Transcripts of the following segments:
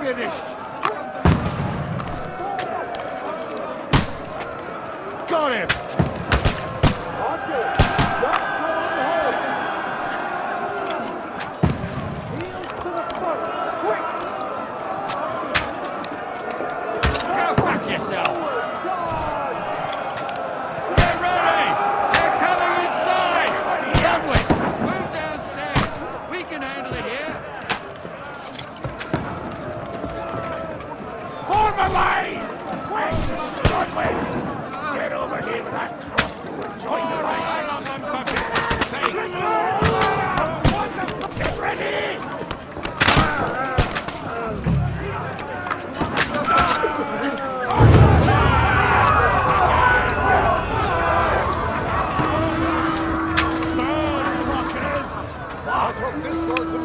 finished. Got him. Go fuck yourself. Get ready. They're coming inside. Youngwick, move downstairs. We can handle it here. Form a line. Quick, Broadway. Get over here with that crossbow and join the line. Hang on them fucking things. Get ready!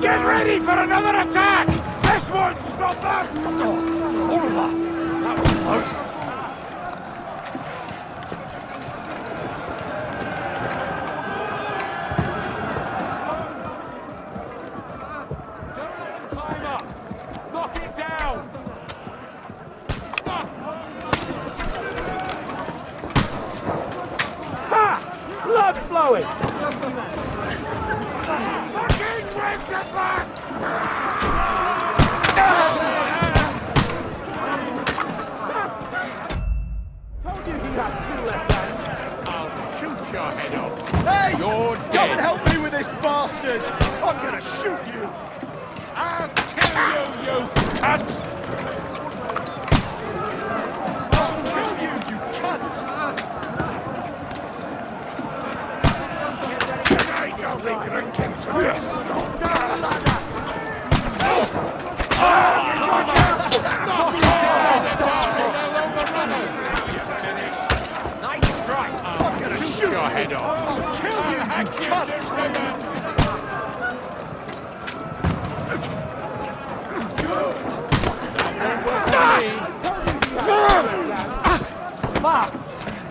Get ready for another attack! This won't stop them! Oh, horror! That was close. Flowing. Fucking Winterfest! Told you he had two left hands. I'll shoot your head off. Hey! You're Come dead. and help me with this bastard! I'm gonna shoot you! I'll kill you, you cunt! I'll kill you, you cunt! Nice strike. I'm gonna shoot your head off. I'll kill you, you cunt!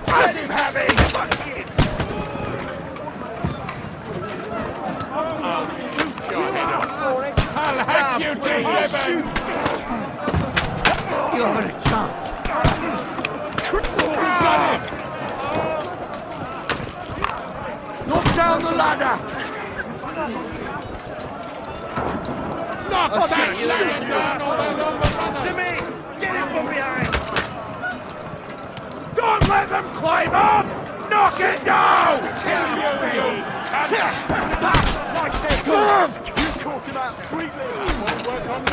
Let him have it! I'll shoot your head off. I'll hack you to ribbon! You haven't a chance! Got him! Knock down the ladder! Knock that ladder down or they'll overrun us! To me! Get him from behind! Don't let them climb up! Knock it down! Kill you cunt! Nice there, you caught him out sweetly! Won't work on me.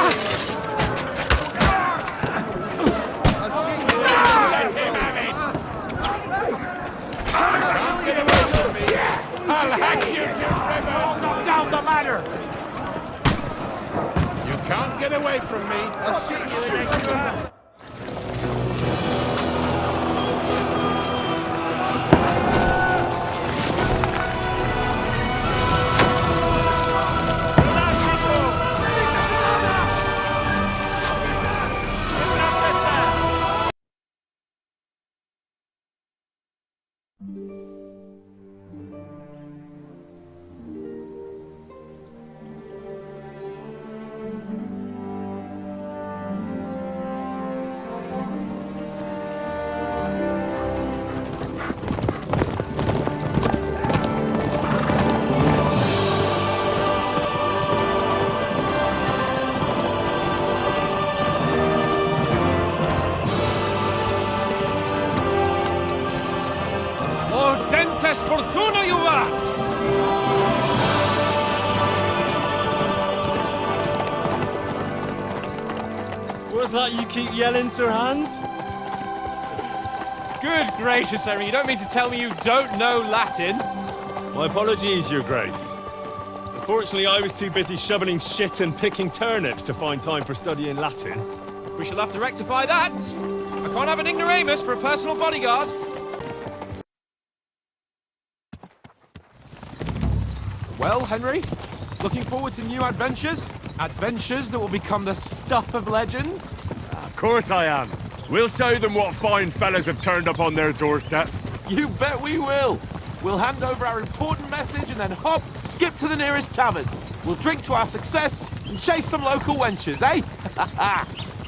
Let him have it! Can't get away from me! I'll hack you to ribbon! Knock down the ladder! You can't get away from me! I'll shoot you in the ass! Fortuna you art! What's that you keep yelling, Sir Hans? Good gracious, Henry, you don't mean to tell me you don't know Latin? My apologies, Your Grace. Unfortunately, I was too busy shoveling shit and picking turnips to find time for studying Latin. We shall have to rectify that. I can't have an ignoramus for a personal bodyguard. Well, Henry, looking forward to new adventures? Adventures that will become the stuff of legends? Of course I am. We'll show them what fine fellas have turned up on their doorstep. You bet we will. We'll hand over our important message and then hop, skip to the nearest tavern. We'll drink to our success and chase some local wenches, eh?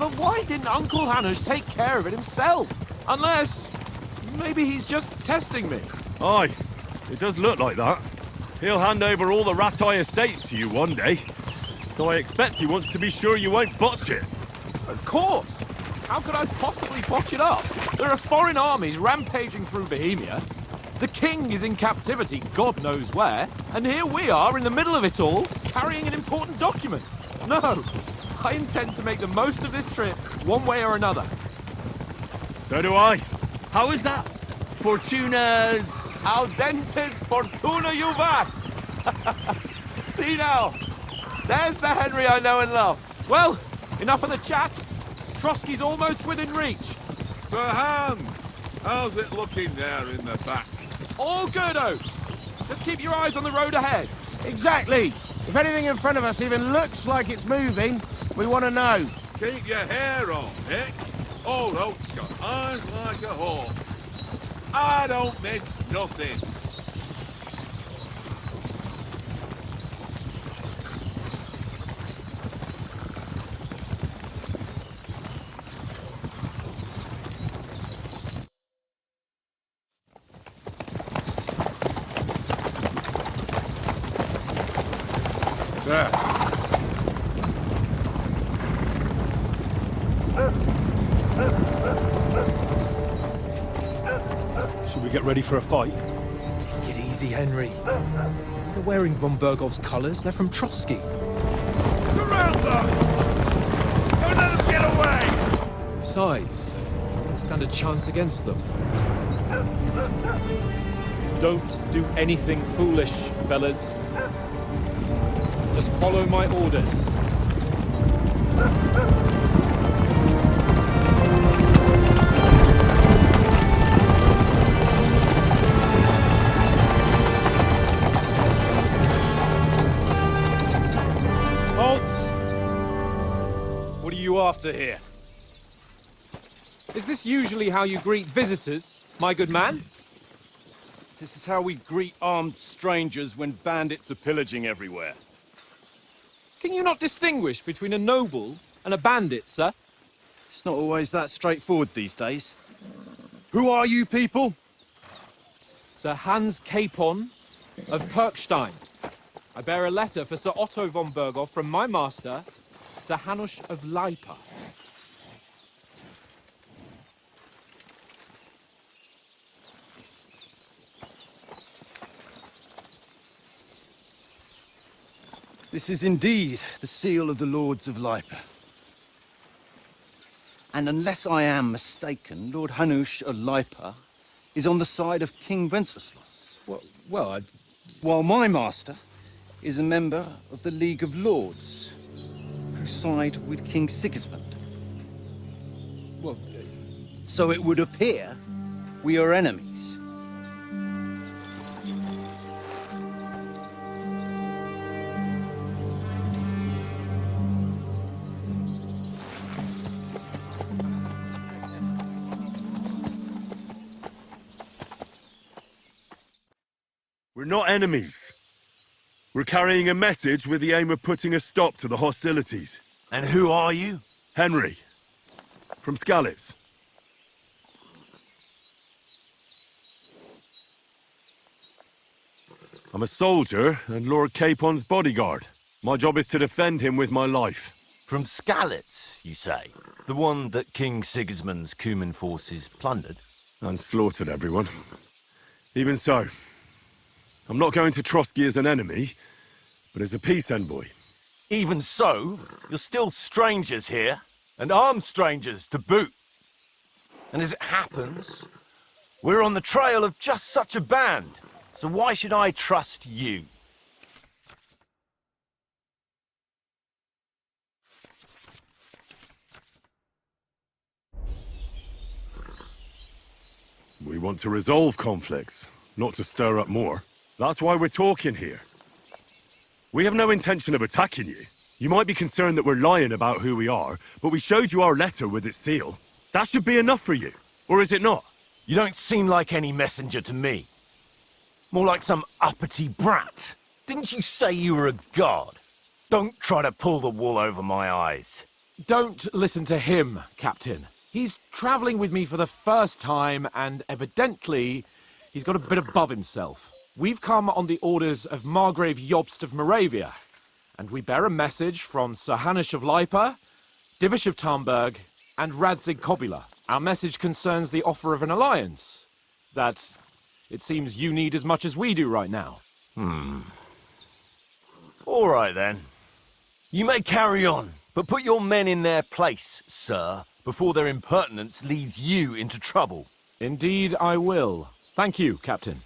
But why didn't Uncle Hanush take care of it himself? Unless, maybe he's just testing me. Aye, it does look like that. He'll hand over all the Ratai estates to you one day. So I expect he wants to be sure you won't botch it. Of course. How could I possibly botch it up? There are foreign armies rampaging through Bohemia. The king is in captivity, God knows where. And here we are in the middle of it all, carrying an important document. No, I intend to make the most of this trip, one way or another. So do I. How is that? Fortuna... Audentes fortuna juvat! See now, there's the Henry I know and love. Well, enough of the chat. Trotsky's almost within reach. Sir Hans, how's it looking there in the back? All good, Oaks. Just keep your eyes on the road ahead. Exactly. If anything in front of us even looks like it's moving, we want to know. Keep your hair on, Nick. Old Oak's got eyes like a hawk. I don't miss nothing. Sir. Should we get ready for a fight? Take it easy, Henry. They're wearing von Bergov's colours. They're from Trotsky. Surround them! Don't let them get away! Besides, we don't stand a chance against them. Don't do anything foolish, fellas. Just follow my orders. What are you after here? Is this usually how you greet visitors, my good man? This is how we greet armed strangers when bandits are pillaging everywhere. Can you not distinguish between a noble and a bandit, sir? It's not always that straightforward these days. Who are you people? Sir Hans Capon of Perkstein. I bear a letter for Sir Otto von Berghoff from my master, Sir Hanush of Lipa. This is indeed the seal of the Lords of Lipa. And unless I am mistaken, Lord Hanush of Lipa is on the side of King Wenceslas. Well, While my master is a member of the League of Lords, who side with King Sigismund. well, So it would appear we are enemies. We're not enemies. We're carrying a message with the aim of putting a stop to the hostilities. And who are you? Henry, from Skalitz. I'm a soldier and Lord Capon's bodyguard. My job is to defend him with my life. From Skalitz, you say? The one that King Sigismund's Cuman forces plundered? And slaughtered everyone. Even so, I'm not going to Trotsky as an enemy, but as a peace envoy. Even so, you're still strangers here, and armed strangers to boot. And as it happens, we're on the trail of just such a band, so why should I trust you? We want to resolve conflicts, not to stir up more. That's why we're talking here. We have no intention of attacking you. You might be concerned that we're lying about who we are, but we showed you our letter with its seal. That should be enough for you, or is it not? You don't seem like any messenger to me. More like some uppity brat. Didn't you say you were a god? Don't try to pull the wool over my eyes. Don't listen to him, Captain. He's travelling with me for the first time, and evidently, he's got a bit above himself. We've come on the orders of Margrave Jobst of Moravia, and we bear a message from Sir Hanush of Lipa, Divish of Tarnberg, and Radzig Kobula. Our message concerns the offer of an alliance that it seems you need as much as we do right now. All right, then. You may carry on, but put your men in their place, sir, before their impertinence leads you into trouble. Indeed, I will. Thank you, Captain.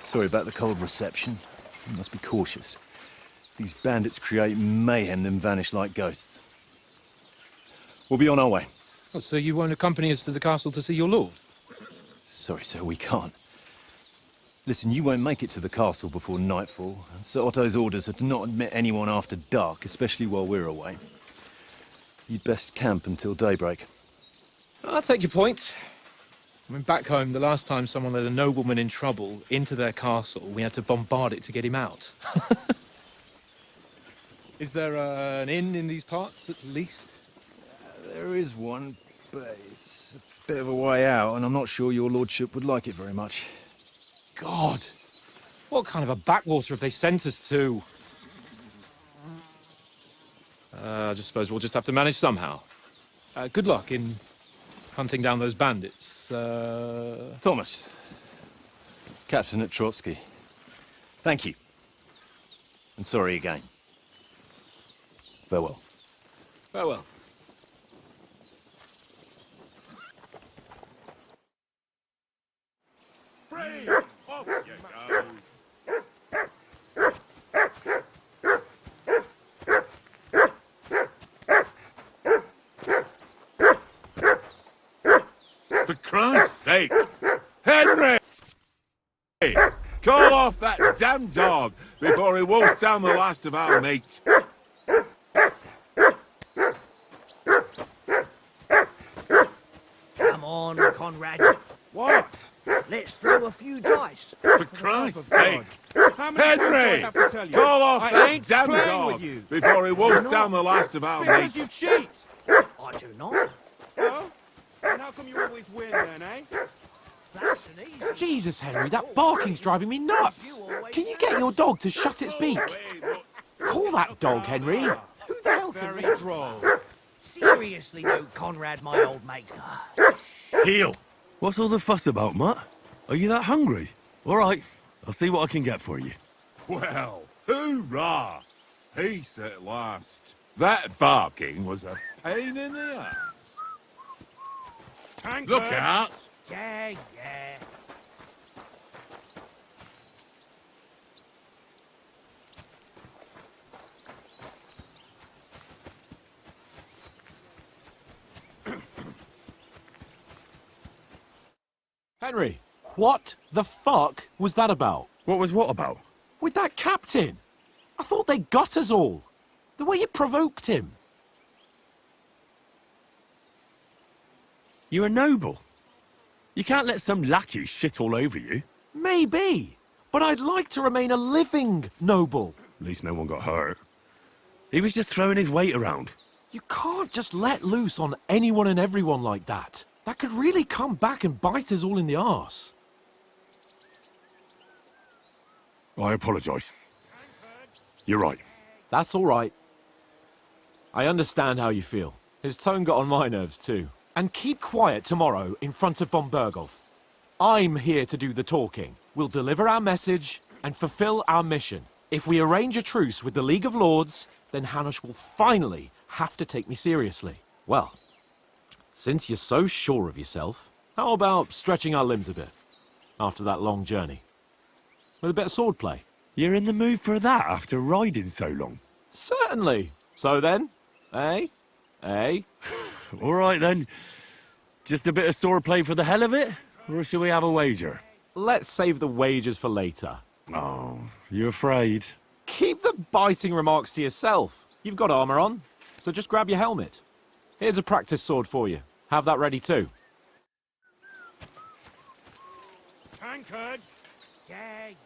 Sorry about the cold reception. You must be cautious. These bandits create mayhem, then vanish like ghosts. We'll be on our way. Oh, so you won't accompany us to the castle to see your lord? Sorry, sir, we can't. Listen, you won't make it to the castle before nightfall, and Sir Otto's orders are to not admit anyone after dark, especially while we're away. You'd best camp until daybreak. I'll take your point. I mean, back home, the last time someone let a nobleman in trouble into their castle, we had to bombard it to get him out. Is there an inn in these parts, at least? There is one, but it's a bit of a way out, and I'm not sure your lordship would like it very much. God! What kind of a backwater have they sent us to? I just suppose we'll just have to manage somehow. Good luck in hunting down those bandits. Thomas, Captain at Trotsky. Thank you. And sorry again. Farewell. Farewell. Free! Off you go! For Christ's sake! Henry! Call off that damn dog before he wolfs down the last of our meat. Come on, Conrad. What? Let's throw a few dice. For Christ's sake! Henry! Call off that damn dog before he wolfs down the last of our meat. You cheat! I do not. Oh? And how come you always win then, eh? That's an easy. Jesus, Henry, that barking's driving me nuts! Can you get your dog to shut its beak? Call that dog, Henry! Who the hell can... Very droll. Seriously though, Conrad, my old mate. Heel! What's all the fuss about, Matt? Are you that hungry? All right, I'll see what I can get for you. Well, hoorah! Peace at last. That barking was a pain in the ass. Look out! Yeah, yeah. Henry, what the fuck was that about? What was what about? With that captain? I thought they got us all. The way you provoked him. You're a noble. You can't let some lackey shit all over you. Maybe, but I'd like to remain a living noble. At least no one got hurt. He was just throwing his weight around. You can't just let loose on anyone and everyone like that. That could really come back and bite us all in the arse. I apologise. You're right. That's all right. I understand how you feel. His tone got on my nerves too. And keep quiet tomorrow in front of von Berghoff. I'm here to do the talking. We'll deliver our message and fulfill our mission. If we arrange a truce with the League of Lords, then Hanush will finally have to take me seriously. Well, since you're so sure of yourself, how about stretching our limbs a bit after that long journey? With a bit of swordplay. You're in the mood for that after riding so long? Certainly. So then, eh? Eh? All right then. Just a bit of swordplay for the hell of it? Or shall we have a wager? Let's save the wagers for later. Oh, you afraid? Keep the biting remarks to yourself. You've got armor on, so just grab your helmet. Here's a practice sword for you. Have that ready too. Tankard. Yeah, yeah.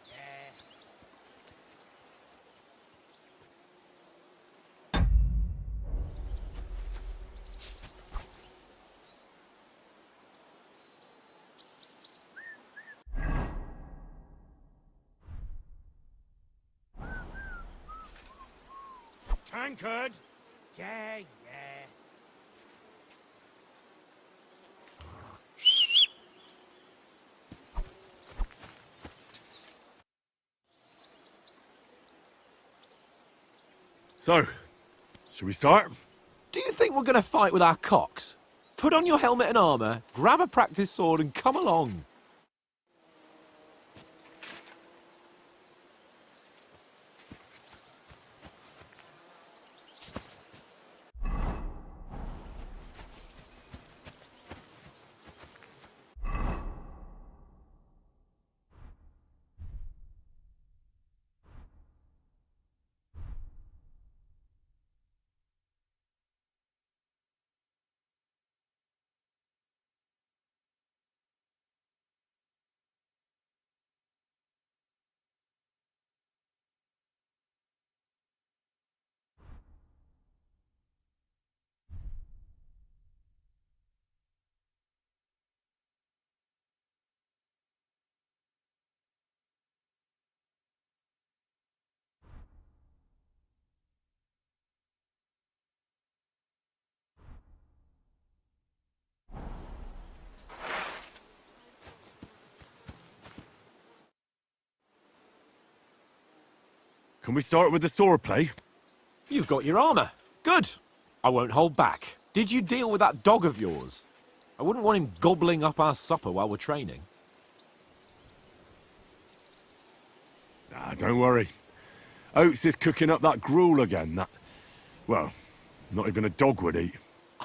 Tankard. Yeah, yeah. So, should we start? Do you think we're going to fight with our cocks? Put on your helmet and armour, grab a practice sword and come along. Can we start with the sword play? You've got your armour. Good. I won't hold back. Did you deal with that dog of yours? I wouldn't want him gobbling up our supper while we're training. Ah, don't worry. Oates is cooking up that gruel again, that... Well, not even a dog would eat.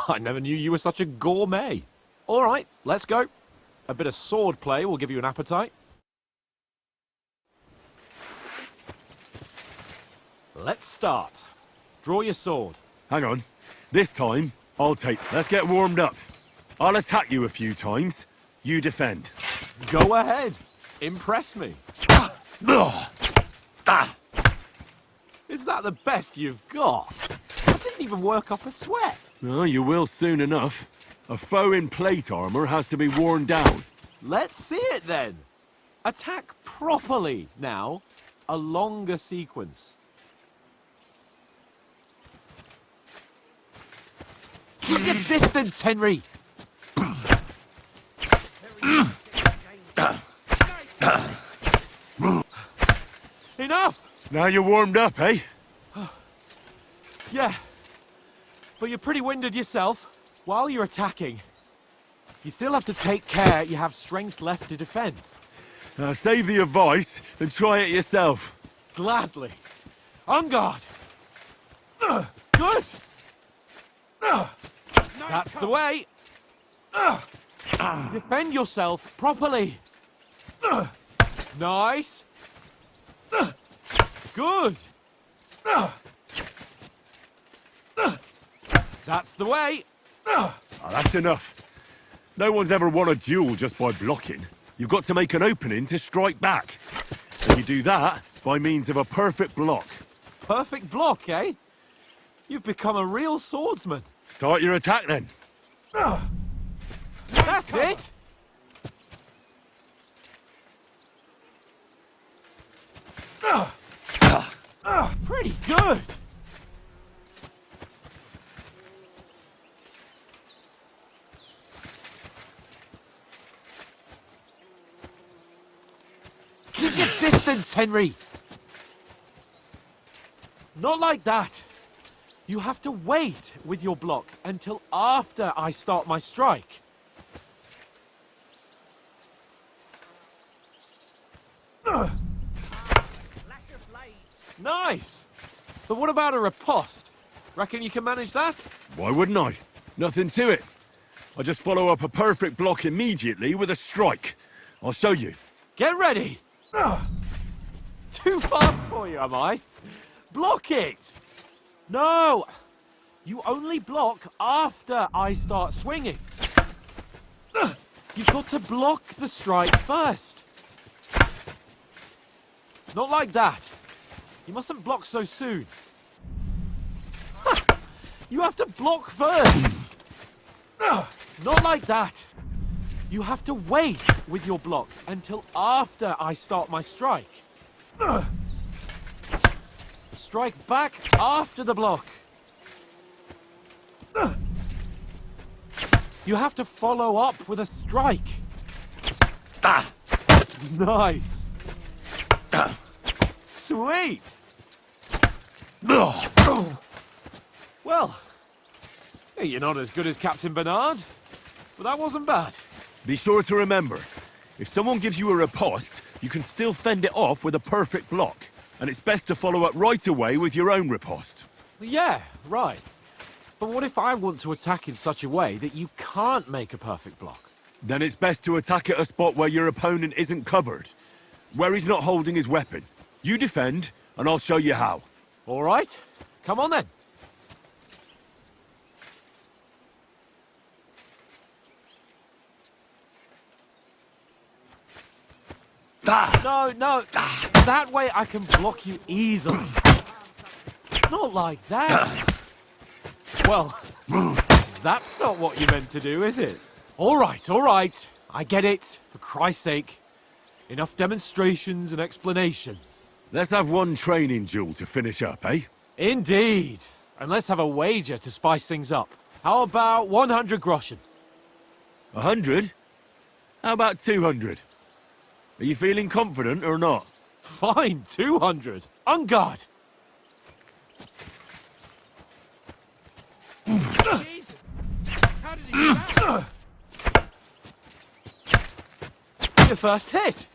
I never knew you were such a gourmet. All right, let's go. A bit of sword play will give you an appetite. Let's start. Draw your sword. Hang on. This time, I'll take... Let's get warmed up. I'll attack you a few times. You defend. Go ahead. Impress me. Is that the best you've got? I didn't even work up a sweat. Oh, you will soon enough. A foe in plate armor has to be worn down. Let's see it then. Attack properly now. A longer sequence. Keep your distance, Henry. Enough! Now you're warmed up, eh? Yeah. But you're pretty winded yourself. While you're attacking, you still have to take care you have strength left to defend. Save the advice and try it yourself. Gladly. On guard. Good. That's the way. Defend yourself properly. Nice. Good. That's the way. That's enough. No one's ever won a duel just by blocking. You've got to make an opening to strike back. And you do that by means of a perfect block. Perfect block, eh? You've become a real swordsman. Start your attack then. That's it. Pretty good. Keep your distance, Henry. Not like that. You have to wait with your block until after I start my strike. Nice! But what about a riposte? Reckon you can manage that? Why wouldn't I? Nothing to it. I just follow up a perfect block immediately with a strike. I'll show you. Get ready! Too fast for you, am I? Block it! No! You only block after I start swinging. You've got to block the strike first. Not like that. You mustn't block so soon. You have to block first. Not like that. You have to wait with your block until after I start my strike. Strike back after the block. You have to follow up with a strike. Nice. Sweet. Well, you're not as good as Captain Bernard, but that wasn't bad. Be sure to remember, if someone gives you a riposte, you can still fend it off with a perfect block. And it's best to follow up right away with your own riposte. Yeah, right. But what if I want to attack in such a way that you can't make a perfect block? Then it's best to attack at a spot where your opponent isn't covered, where he's not holding his weapon. You defend, and I'll show you how. All right, come on then. No, that way I can block you easily. Not like that. Well, that's not what you meant to do, is it? All right. I get it. For Christ's sake. Enough demonstrations and explanations. Let's have one training duel to finish up, eh? Indeed. And let's have a wager to spice things up. How about 100 groschen? 100? How about 200? Are you feeling confident or not? Fine, 200. On guard. Jesus. How did he do that? Your first hit.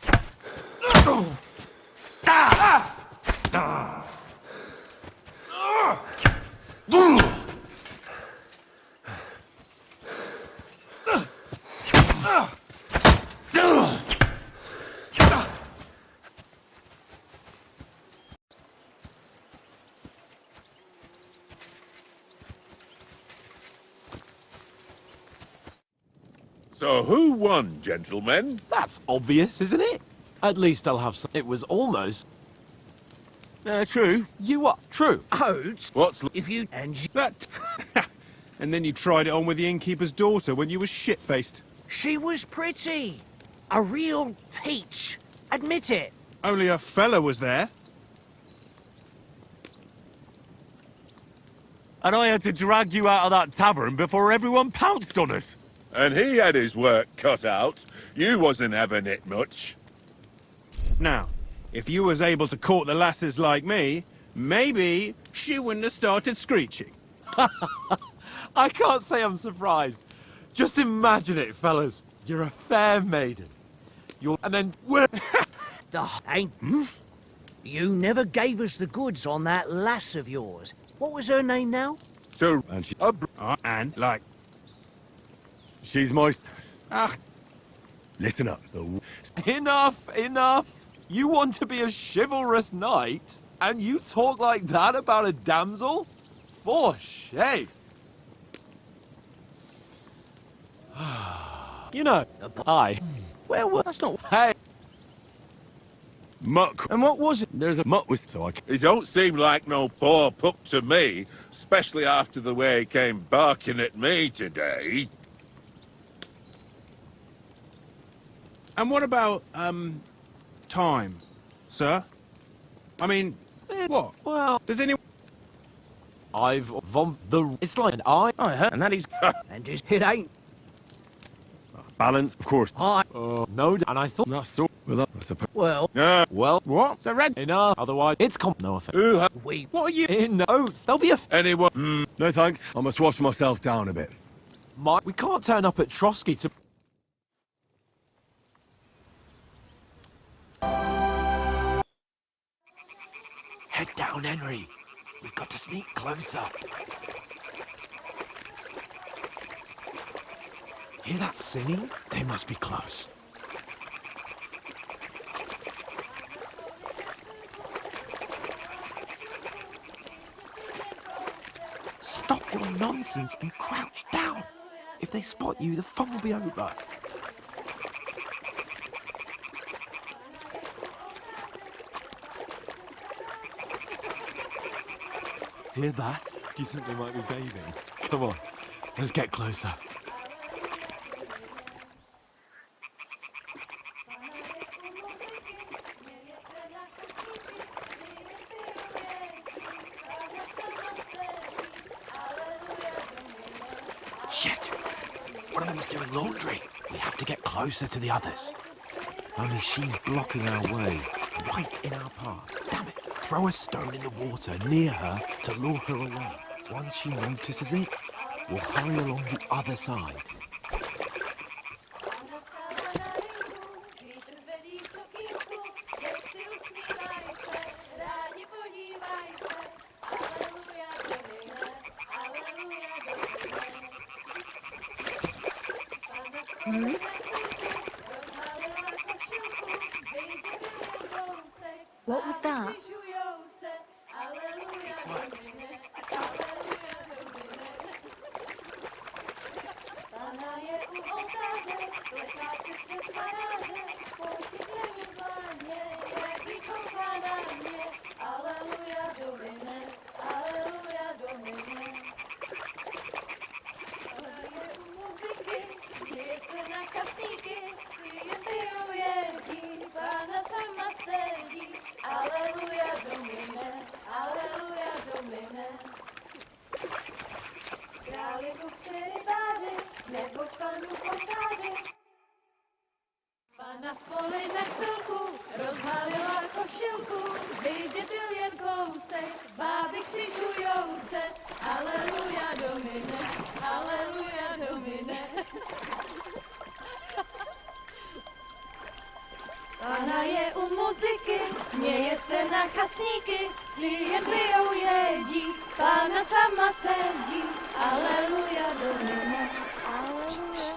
So who won, gentlemen? That's obvious, isn't it? At least I'll have some. It was almost. True. You are true. Oats, What's if you and That... And then you tried it on with the innkeeper's daughter when you were shit-faced. she was pretty. A real peach. Admit it. Only a fella was there. And I had to drag you out of that tavern before everyone pounced on us. And he had his work cut out. You wasn't having it much. Now, if you was able to court the lasses like me, maybe she wouldn't have started screeching. I can't say I'm surprised. Just imagine it, fellas. You're a fair maiden. And then... Ain't... You never gave us the goods on that lass of yours. What was her name now? So, And she... And, like... She's my... Ah, Listen up. Enough. You want to be a chivalrous knight, and you talk like that about a damsel? For shame. You know, I... where was... That's not... Hey, Muck. And what was it? There's a muck with... So I... he don't seem like no poor pup to me, especially after the way he came barking at me today. And what about, time, sir? I mean, what? well, Does anyone... It's like an eye. I heard, and that is... And it ain't. Balance, of course. No, and I thought... That's so... Well, I suppose... Well, Well, What? So red... enough. Otherwise, it's no offense. Who ha- we... What are you... In oath, there'll be a... anyone? No thanks. I must wash myself down a bit. We can't turn up at Trotsky to... Head down, Henry. We've got to sneak closer. Hear that singing? They must be close. Stop your nonsense and crouch down. If they spot you, the fun will be over. Hear that? Do you think they might be bathing? Come on, let's get closer. Shit! One of them is doing laundry. We have to get closer to the others. Only she's blocking our way, right in our path. Damn it! Throw a stone in the water near her to lure her away. Once she notices it, we'll hurry along the other side. What was that? Pana v poli za chvilku rozbalila košilku, vidět byl jen kousek, báby křižujou se, aleluja Domine, aleluja Domine. Pana je u muziky, směje se na kasníky, klienty jou jedí, Pána sama sedí, aleluja Domine, aleluja.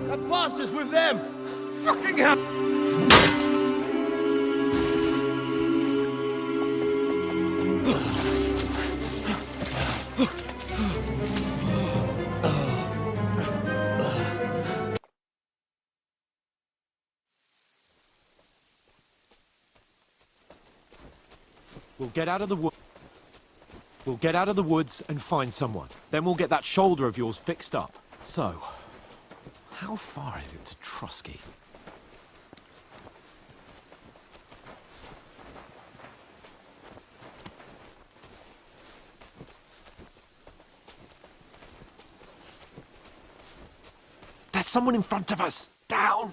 That bastard's with them! Fucking hell! We'll get out of the wood. We'll get out of the woods and find someone. Then we'll get that shoulder of yours fixed up. So, how far is it to Trotsky? There's someone in front of us! Down!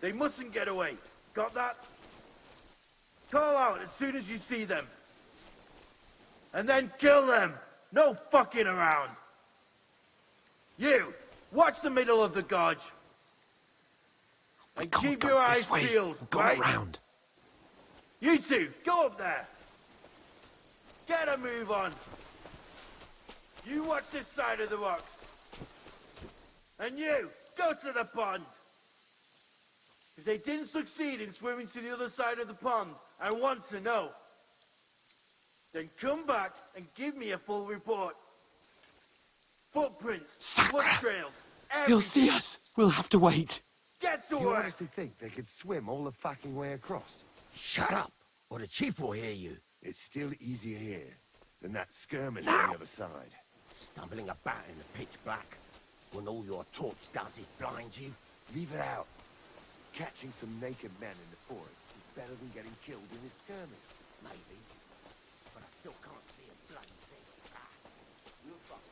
They mustn't get away. Got that? Call out as soon as you see them. And then kill them! No fucking around! You! Watch the middle of the gorge! And keep your eyes peeled, right? Go around. You two, go up there! Get a move on! You watch this side of the rocks. And you, go to the pond! If they didn't succeed in swimming to the other side of the pond, I want to know. Then come back and give me a full report. Footprints, blood trails, everything. He'll see us. We'll have to wait. Get to You work! honestly think they could swim all the fucking way across? Shut up, or the chief will hear you. It's still easier here than that skirmish on the other side. Stumbling about in the pitch black, when all your torch does is blind you. Leave it out. Catching some naked men in the forest is better than getting killed in a skirmish. Maybe, but I still can't see a bloody thing. You'll find.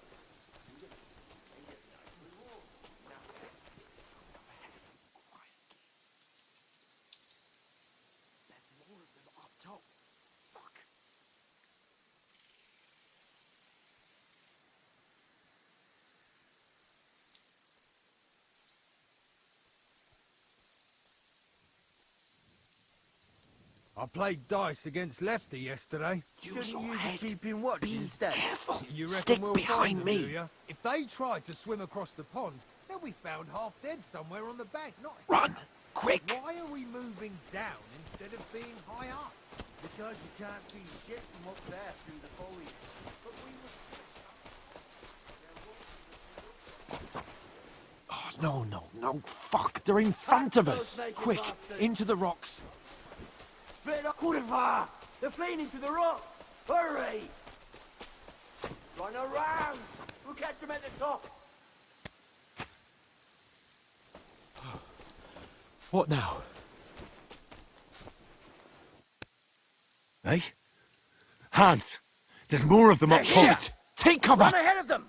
There's more of them up top. Fuck. I played dice against Lefty yesterday. Use your you head. keep him watch Be instead? careful. You reckon Stick we'll behind find them, me. do ya? If they tried to swim across the pond, they'll be found half dead somewhere on the bank. Not Run! quick! Why are we moving down instead of being high up? Because you can't see shit from up there through the foliage. But we must... Oh, no, fuck, they're in front of us! Quick, into the rocks. Kurwa! They're fleeing into the rock! Hurry! Run around! We'll catch them at the top! What now? Eh? Hans! There's more of them up top! Shit! Take cover! Run ahead of them!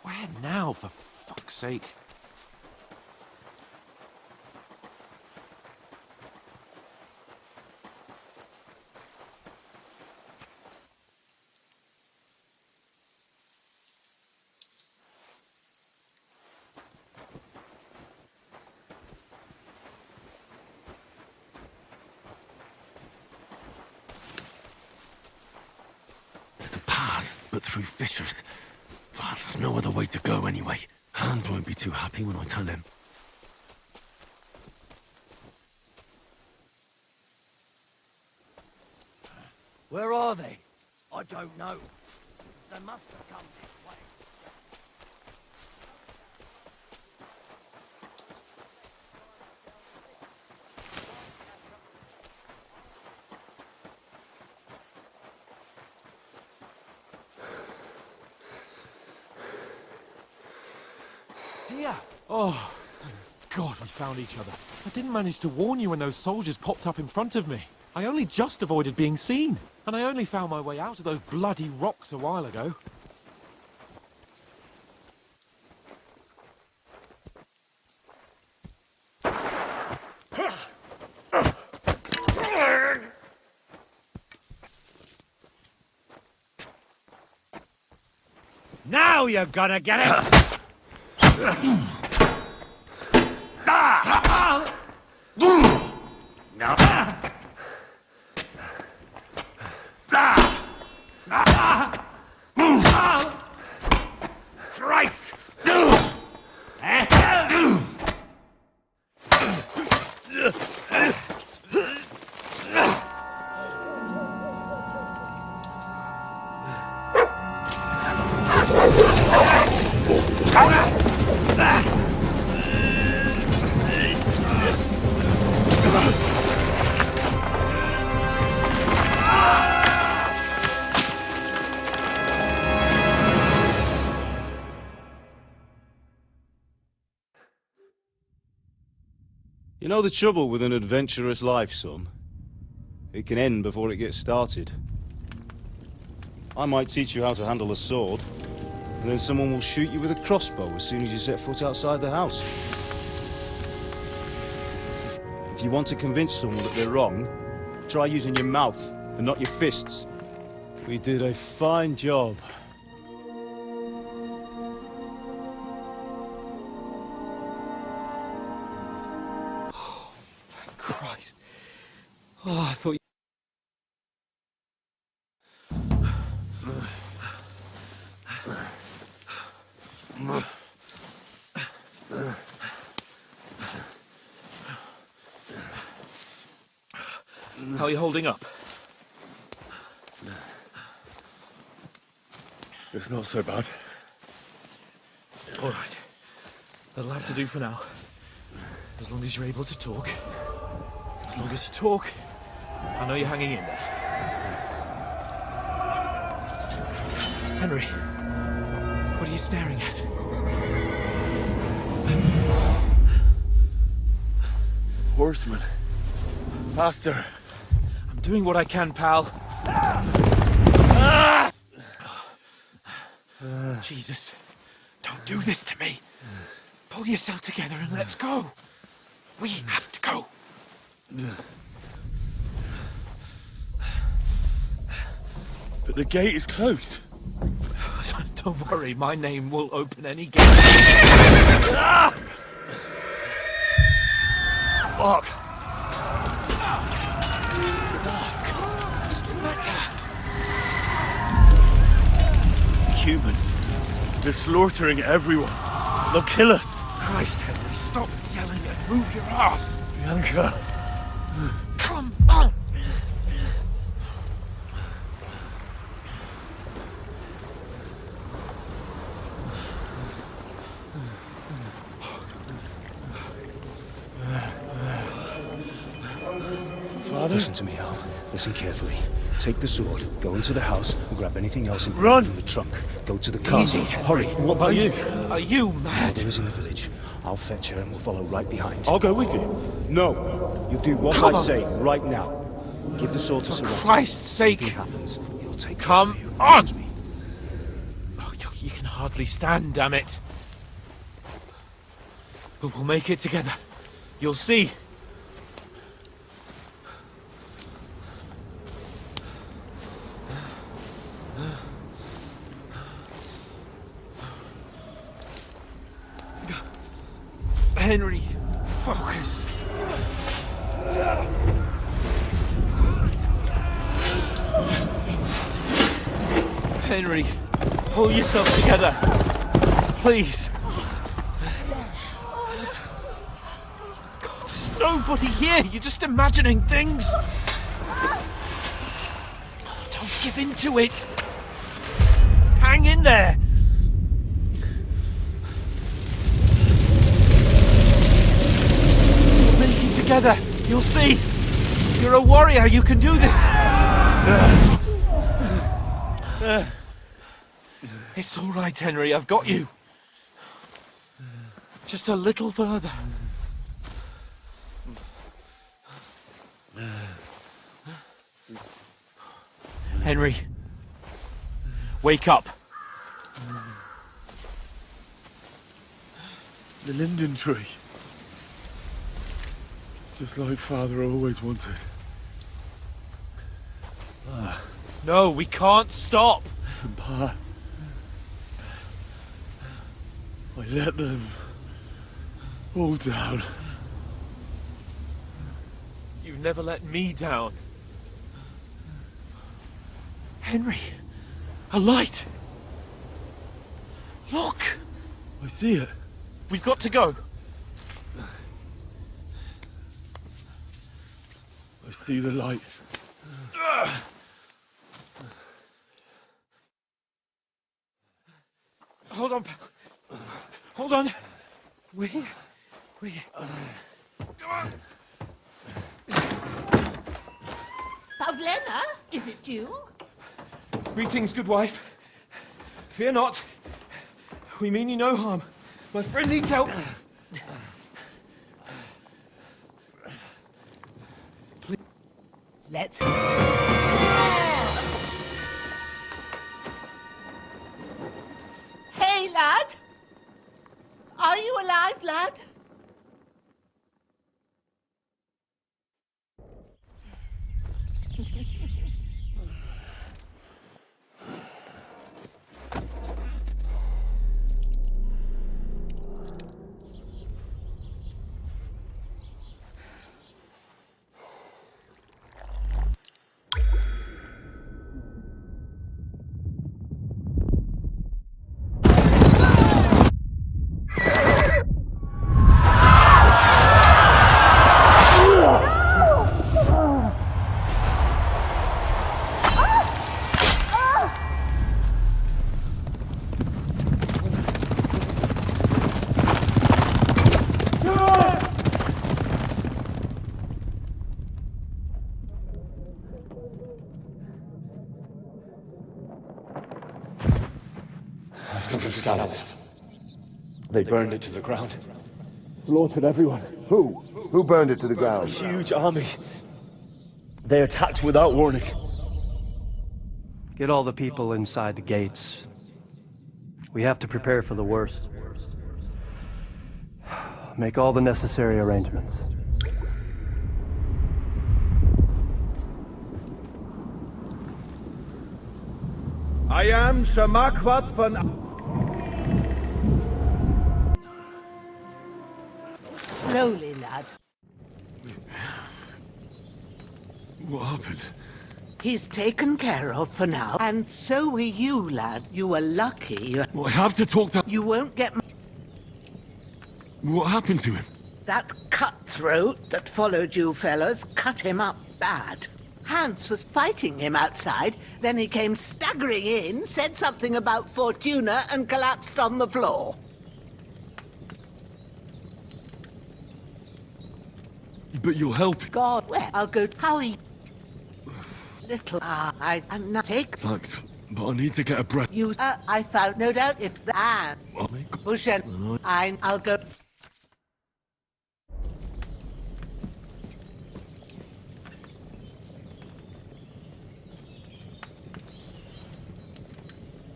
Where now, for fuck's sake? There's a path, but through fissures. Ah, there's no other way to go anyway. Hans won't be too happy when I tell him. Where are they? I don't know. They must have come this way. Here! Oh, thank God we found each other. I didn't manage to warn you when those soldiers popped up in front of me. I only just avoided being seen. And I only found my way out of those bloody rocks a while ago. Now you're gonna get it! Christ! You know the trouble with an adventurous life, son? It can end before it gets started. I might teach you how to handle a sword, and then someone will shoot you with a crossbow as soon as you set foot outside the house. If you want to convince someone that they're wrong, try using your mouth and not your fists. We did a fine job. Christ. Oh, I thought you... How are you holding up? It's not so bad. All right. That'll have to do for now. As long as you're able to talk. As long as you talk, I know you're hanging in there. Henry, what are you staring at? Horseman. Faster. I'm doing what I can, pal. Jesus, don't do this to me. Pull yourself together and let's go. We have to go. But the gate is closed. Don't worry, my name will open any gate. Fuck. Humans. They're slaughtering everyone. They'll kill us. Christ, Henry, stop yelling and move your ass. Bianca. Come on. Father? Listen to me, Al. Listen carefully. Take the sword, go into the house, and grab anything else Run! from the trunk. Go to the castle. Hurry. What about you? Are you All mad? there is in the village. I'll fetch her and we'll follow right behind. I'll go with you. No. You do what Come I on. say right now. Give the sword to Sir Otto. Christ's sake! If anything happens, he'll take Come care of you. on! Trust me. Oh, you can hardly stand, damn it. But we'll make it together. You'll see. Henry, focus. Henry, pull yourself together. Please. God, there's nobody here. You're just imagining things. Don't give in to it. Hang in there. We'll make it together. You'll see. You're a warrior. You can do this. It's all right, Henry. I've got you. Just a little further. Henry, wake up. The linden tree. Just like Father always wanted. No, we can't stop. And Pa, I let them all down. You've never let me down. Henry, a light. Look, I see it. we've got to go. I see the light. Hold on, pal. Hold on. We're here. We're here. Pavlena, is it you? Greetings, good wife. Fear not. We mean you no harm. My friend needs help. Please. Let's. Hey, lad. Are you alive, lad? Scouts. They burned it to the ground. Slaughtered everyone. Who? Who burned it to the ground? Huge army. They attacked without warning. Get all the people inside the gates. We have to prepare for the worst. Make all the necessary arrangements. I am Sir Marquardt von... Slowly, lad. What happened? He's taken care of for now. And so were you, lad. You were lucky. Well, I have to talk to... You won't get... What happened to him? That cutthroat that followed you fellas cut him up bad. Hans was fighting him outside, then he came staggering in, said something about Fortuna, and collapsed on the floor. But you'll help. God, where? I'll go... Howie... Little... I'm not... Thanks, but I need to get a breath. You... I found no doubt if that... Push in. I'll go...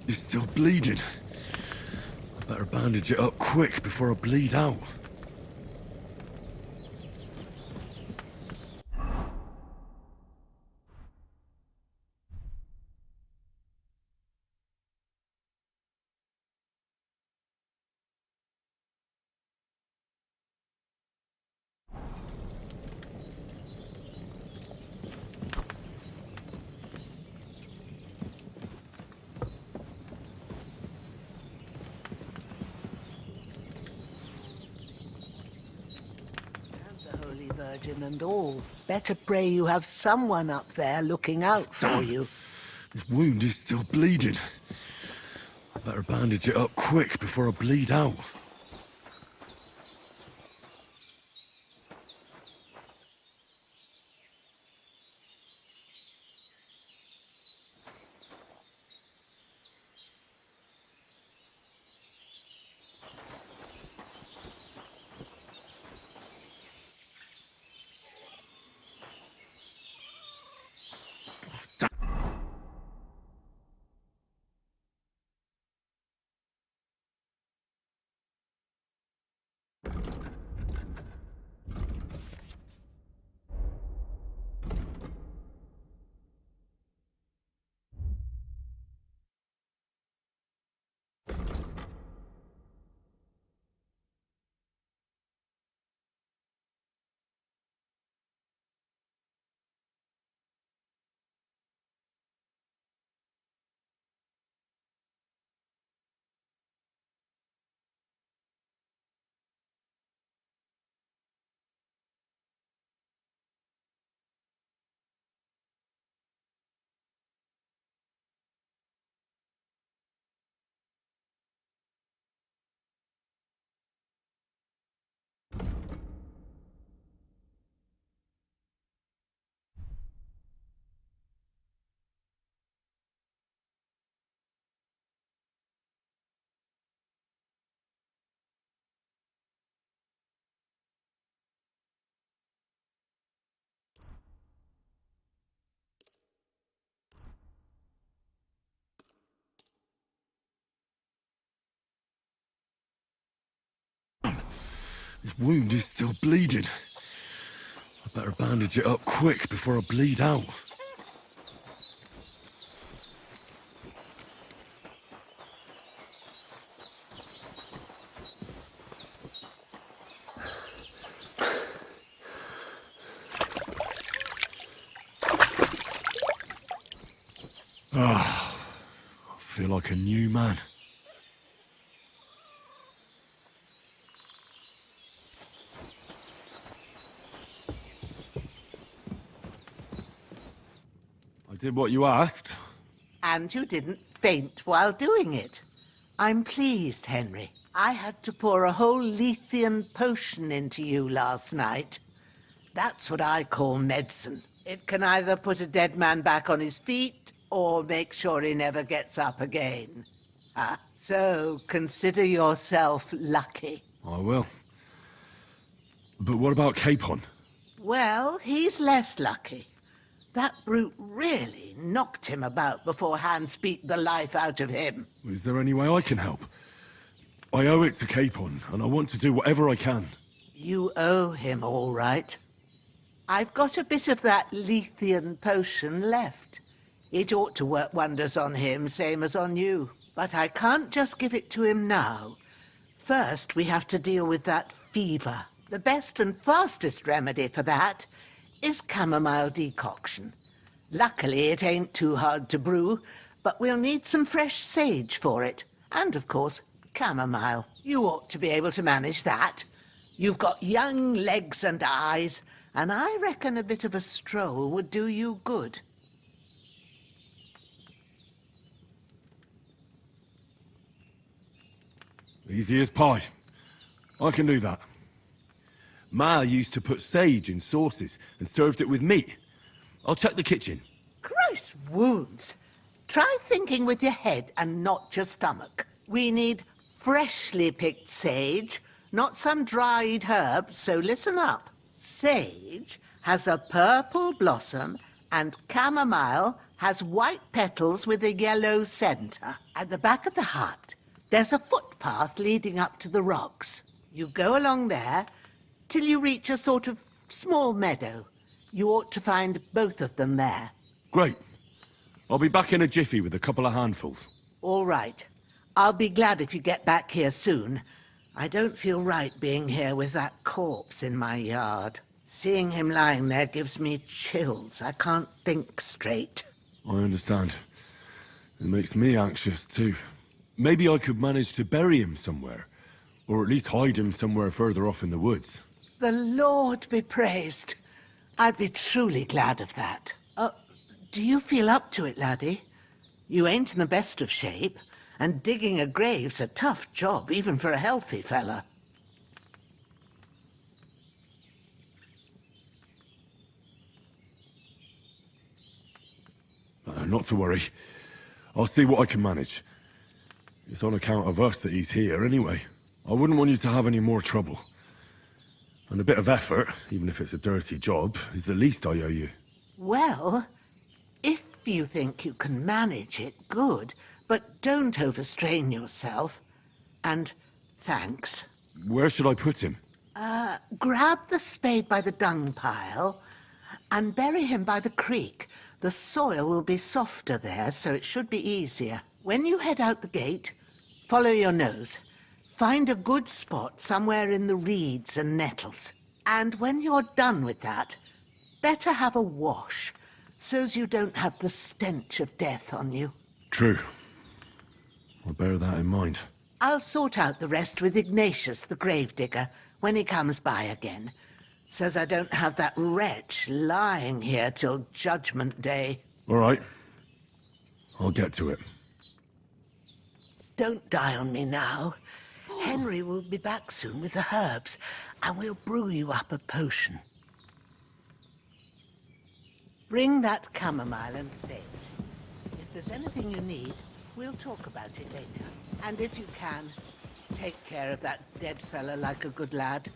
It's still bleeding. I better bandage it up quick before I bleed out. Virgin and all. Better pray you have someone up there looking out for you. This wound is still bleeding. I better bandage it up quick before I bleed out. This wound is still bleeding. I better bandage it up quick before I bleed out. I feel like a new man. I did what you asked. And you didn't faint while doing it. I'm pleased, Henry. I had to pour a whole Lethean potion into you last night. That's what I call medicine. It can either put a dead man back on his feet or make sure he never gets up again. So consider yourself lucky. I will. But what about Capon? Well, he's less lucky. That brute really knocked him about before Hans beat the life out of him. Is there any way I can help? I owe it to Capon, and I want to do whatever I can. You owe him, all right. I've got a bit of that Lethean potion left. It ought to work wonders on him, same as on you. But I can't just give it to him now. First, we have to deal with that fever. The best and fastest remedy for that is chamomile decoction. Luckily, it ain't too hard to brew, but we'll need some fresh sage for it. And, of course, chamomile. You ought to be able to manage that. You've got young legs and eyes, and I reckon a bit of a stroll would do you good. Easy as pie. I can do that. Ma used to put sage in sauces and served it with meat. I'll check the kitchen. Christ wounds! Try thinking with your head and not your stomach. We need freshly picked sage, not some dried herb, so listen up. Sage has a purple blossom and chamomile has white petals with a yellow center. At the back of the hut, there's a footpath leading up to the rocks. You go along there till you reach a sort of small meadow. You ought to find both of them there. Great. I'll be back in a jiffy with a couple of handfuls. All right. I'll be glad if you get back here soon. I don't feel right being here with that corpse in my yard. Seeing him lying there gives me chills. I can't think straight. I understand. It makes me anxious, too. Maybe I could manage to bury him somewhere. Or at least hide him somewhere further off in the woods. The Lord be praised. I'd be truly glad of that. Do you feel up to it, laddie? You ain't in the best of shape, and digging a grave's a tough job, even for a healthy fella. Not to worry. I'll see what I can manage. It's on account of us that he's here, anyway. I wouldn't want you to have any more trouble. And a bit of effort, even if it's a dirty job, is the least I owe you. Well, if you think you can manage it, good. But don't overstrain yourself. And thanks. Where should I put him? Grab the spade by the dung pile and bury him by the creek. The soil will be softer there, so it should be easier. When you head out the gate, follow your nose. Find a good spot somewhere in the reeds and nettles. And when you're done with that, better have a wash, so's you don't have the stench of death on you. True. I'll bear that in mind. I'll sort out the rest with Ignatius, the gravedigger, when he comes by again, so's I don't have that wretch lying here till Judgment Day. All right. I'll get to it. Don't die on me now. Henry will be back soon with the herbs, and we'll brew you up a potion. Bring that chamomile and sage. If there's anything you need, we'll talk about it later. And if you can, take care of that dead fella like a good lad.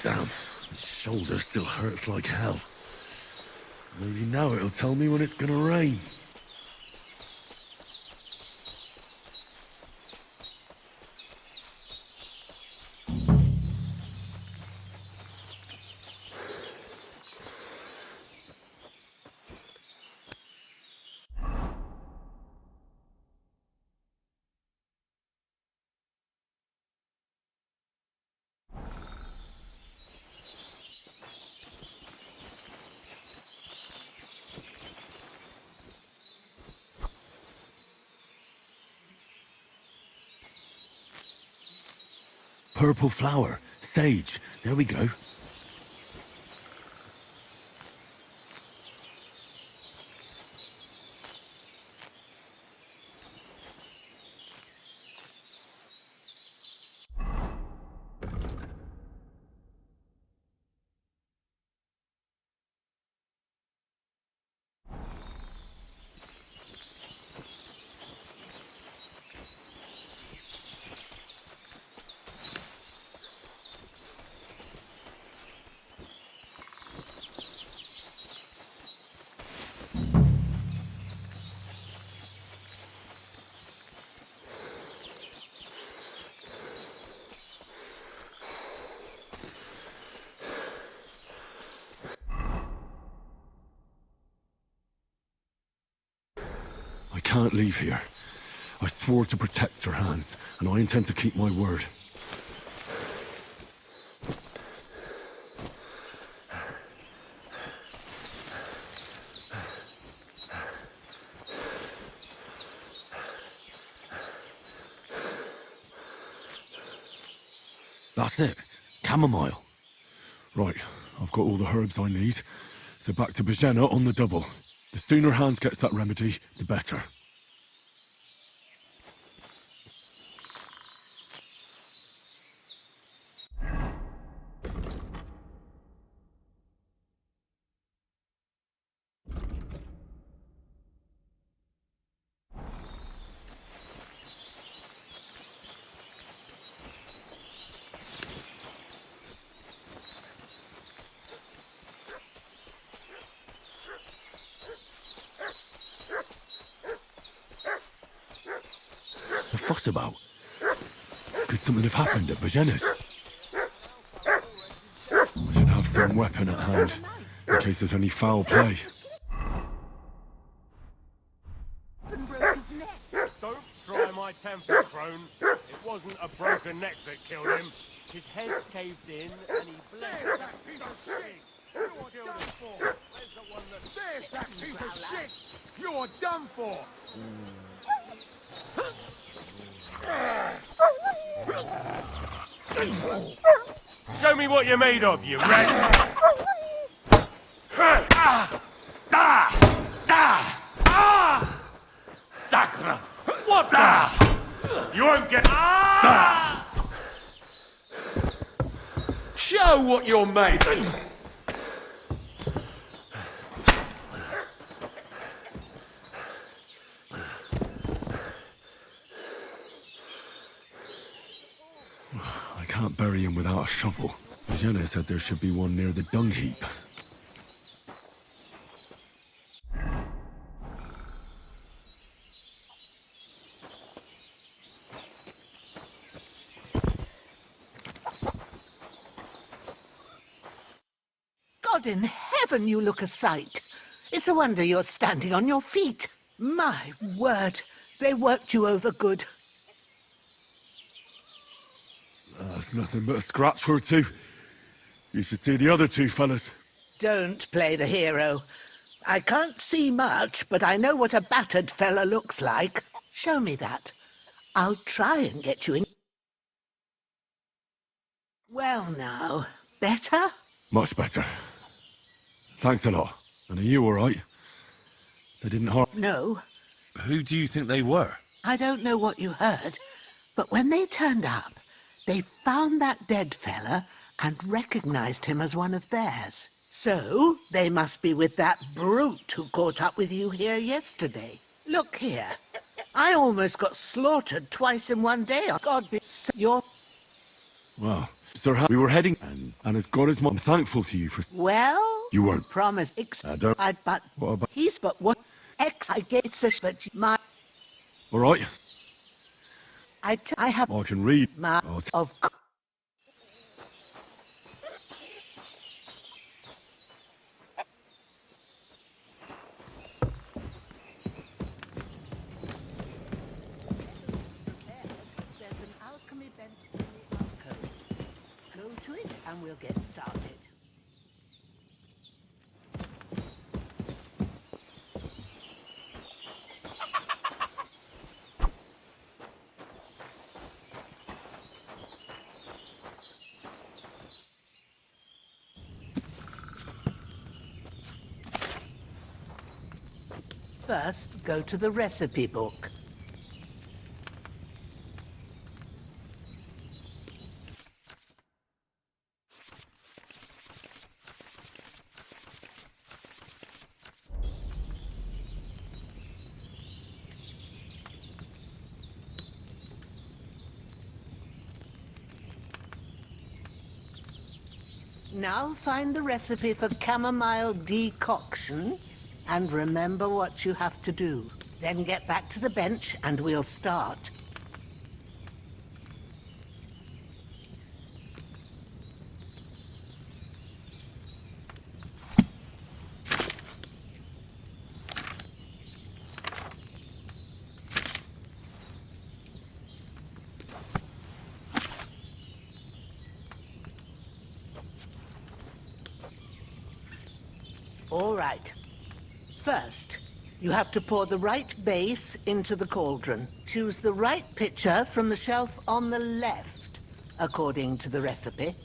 Damn, my shoulder still hurts like hell. Maybe now it'll tell me when it's gonna rain. Purple flower, sage, there we go. can't leave here. I swore to protect Sir Hans, and I intend to keep my word. That's it. Chamomile. Right, I've got all the herbs I need, so back to Bajena on the double. The sooner Hans gets that remedy, the better. The fuss about? Could something have happened at Bajena's? I should have some weapon at hand, in case there's any foul play. Don't try my temper, crone. It wasn't a broken neck that killed him. His head's caved in, and he bled. That piece of shit! You're done for! Where's the one that... There's that piece of shit! You're done for! Show me what you're made of, you wretch! Sacre! What the? You won't get... Show what you're made of! I can't bury him without a shovel. Bajena said there should be one near the dung heap. God in heaven, you look a sight. It's a wonder you're standing on your feet. My word, they worked you over good. That's nothing but a scratch or two. You should see the other two fellas. Don't play the hero. I can't see much, but I know what a battered fella looks like. Show me that. I'll try and get you in. Well now, better? Much better. Thanks a lot. And are you all right? They didn't harm... No. Who do you think they were? I don't know what you heard, but when they turned up, they found that dead fella and recognized him as one of theirs. So, they must be with that brute who caught up with you here yesterday. Look here. I almost got slaughtered twice in one day. God be... You're... Well, Sir, we were heading... And as God is... I'm thankful to you for... Well... You weren't. Promise. But... What about... He's but what... I get such... But my... All right. I have... I can read. Of... There's an alchemy bench in the alcove. Go to it and we'll get started. First, go to the recipe book. Now find the recipe for chamomile decoction and remember what you have to do. Then get back to the bench and we'll start. All right. First, you have to pour the right base into the cauldron. Choose the right pitcher from the shelf on the left, according to the recipe.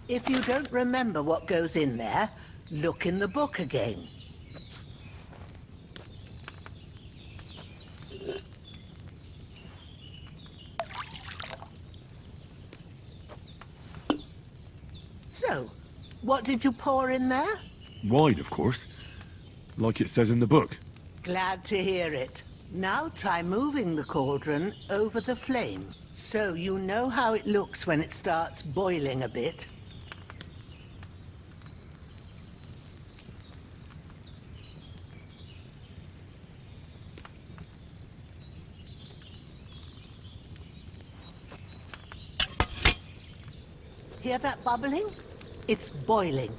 If you don't remember what goes in there, look in the book again. So, what did you pour in there? Wine, of course. Like it says in the book. Glad to hear it. Now try moving the cauldron over the flame, so you know how it looks when it starts boiling a bit. Hear that bubbling? It's boiling.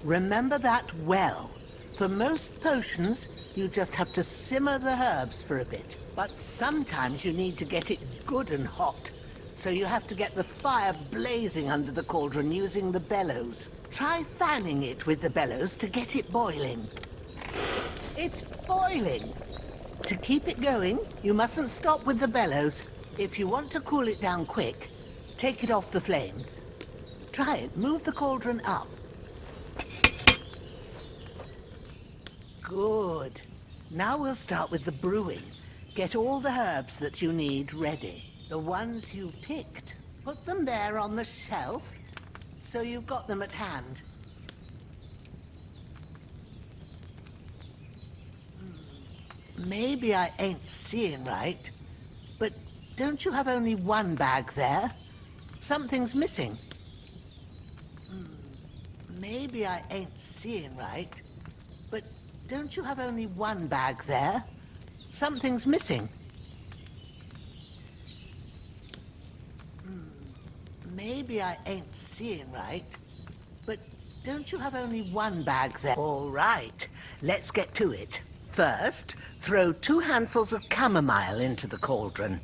Remember that well. For most potions, you just have to simmer the herbs for a bit. But sometimes you need to get it good and hot. So you have to get the fire blazing under the cauldron using the bellows. Try fanning it with the bellows to get it boiling. It's boiling. To keep it going, you mustn't stop with the bellows. If you want to cool it down quick, take it off the flames. Try it. Move the cauldron up. Good. Now we'll start with the brewing. Get all the herbs that you need ready. The ones you picked. Put them there on the shelf, so you've got them at hand. Maybe I ain't seeing right, but don't you have only one bag there? Something's missing. Maybe I ain't seeing right, but don't you have only one bag there? Something's missing. Maybe I ain't seeing right, but don't you have only one bag there? All right, let's get to it. First, throw 2 handfuls of chamomile into the cauldron.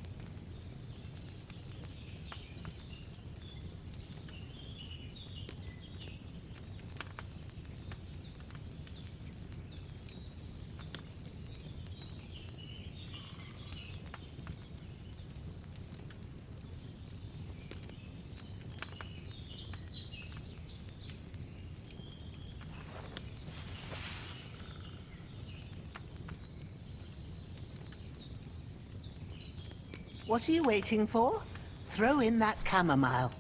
What are you waiting for? Throw in that chamomile.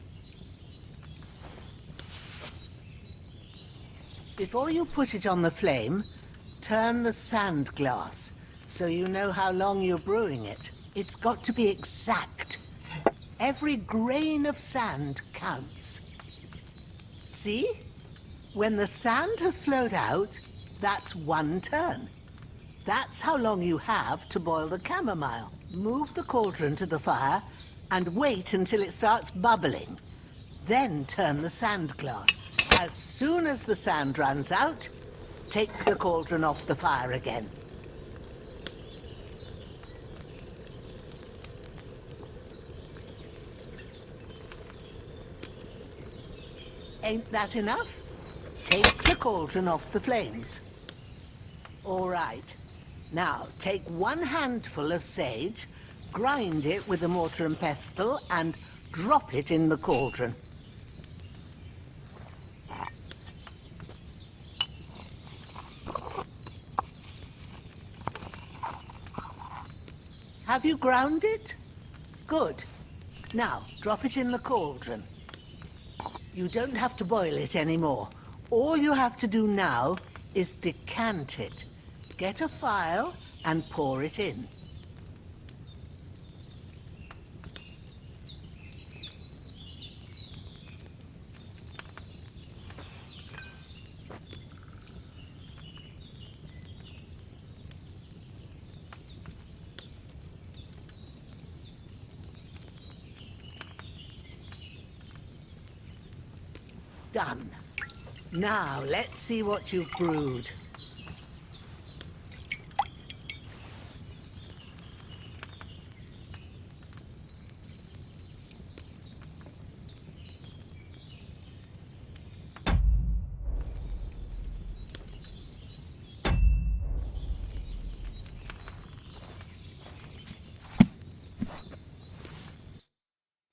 Before you put it on the flame, turn the sand glass so you know how long you're brewing it. It's got to be exact. Every grain of sand counts. See? When the sand has flowed out, that's 1 turn. That's how long you have to boil the chamomile. Move the cauldron to the fire and wait until it starts bubbling. Then turn the sand glass. As soon as the sand runs out, take the cauldron off the fire again. Ain't that enough? Take the cauldron off the flames. All right. Now, take 1 handful of sage, grind it with a mortar and pestle, and drop it in the cauldron. Have you ground it? Good. Now, drop it in the cauldron. You don't have to boil it anymore. All you have to do now is decant it. Get a phial and pour it in. Done. Now, let's see what you've brewed.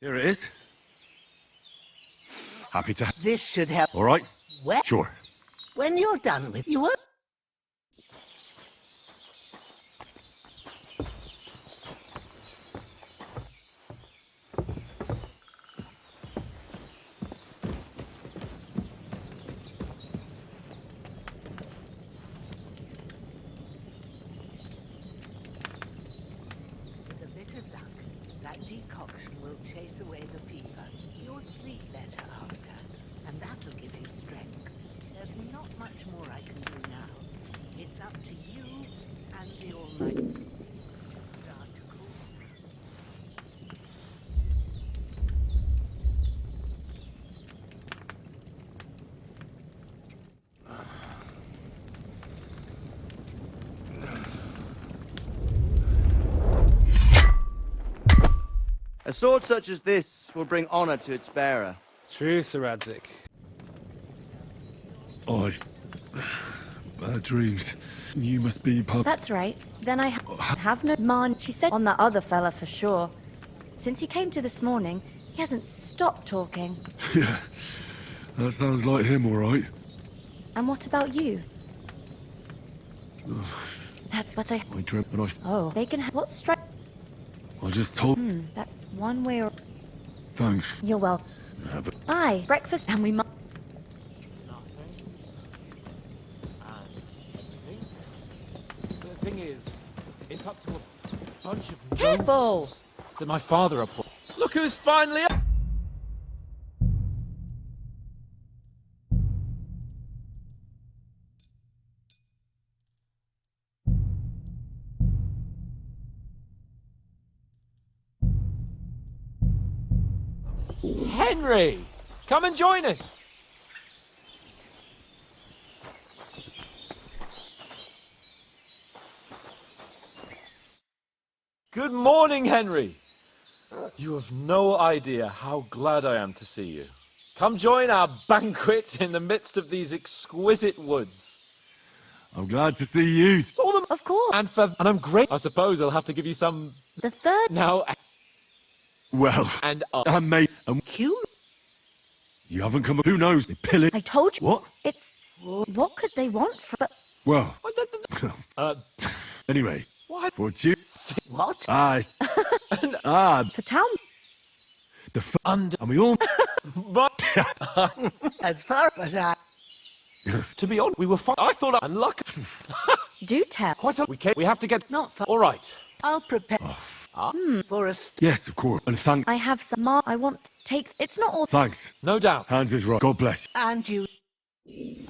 Here it is. Happy to. This should help. All right. Well, Sure. when you're done with you won't. With a bit of luck, that decoction will chase away the fever. You'll sleep better after, and that'll give you strength. There's not much more I can do now. It's up to you and the Almighty. Start to cool. A sword such as this will bring honor to its bearer. True, Sir Radzik. Bad dreams. You must be That's right. Then I have no man. She said on that other fella for sure. Since he came to this morning, he hasn't stopped talking. Yeah, that sounds like him, all right. And what about you? That's what I dreamt when Oh, they can what strike? I just told. That one way or... Thanks. You're well. Yeah, but Aye, breakfast and we must... The thing is, it's up to a bunch of... Careful! That my father appointed. Look who's finally up! Henry! Come and join us! Good morning, Henry! You have no idea how glad I am to see you. Come join our banquet in the midst of these exquisite woods. I'm glad to see you. Of course. And I'm great. I suppose I'll have to give you some... The third... Now... Well, and mate, Q? You haven't come. Who knows? Pilly. I told you. What? It's... What could they want from... Well. Anyway. What? For you. What? For town. The and we all. As far as I... To be honest, we were fine. I thought and luck. Do tell. Quite a... We have to get... Not far. All right. I'll prepare for a... Yes, of course. And thank. I have some more. I want to take... It's not all... Thanks. No doubt. Hans is right. God bless. And you...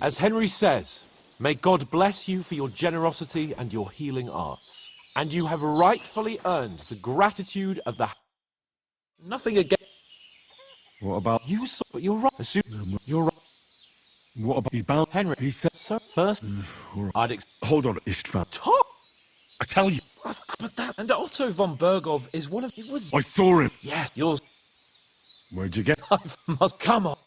As Henry says, may God bless you for your generosity and your healing arts. And you have rightfully earned the gratitude of the... Nothing again. What about you? But you're right. You're right. What about he's bound? Henry? He said so. First, I'd hold on, Istvan. Top. I tell you. But that and Otto von Bergov is one of. It was. I saw him. Yes, yours. Where'd you get? I must come on.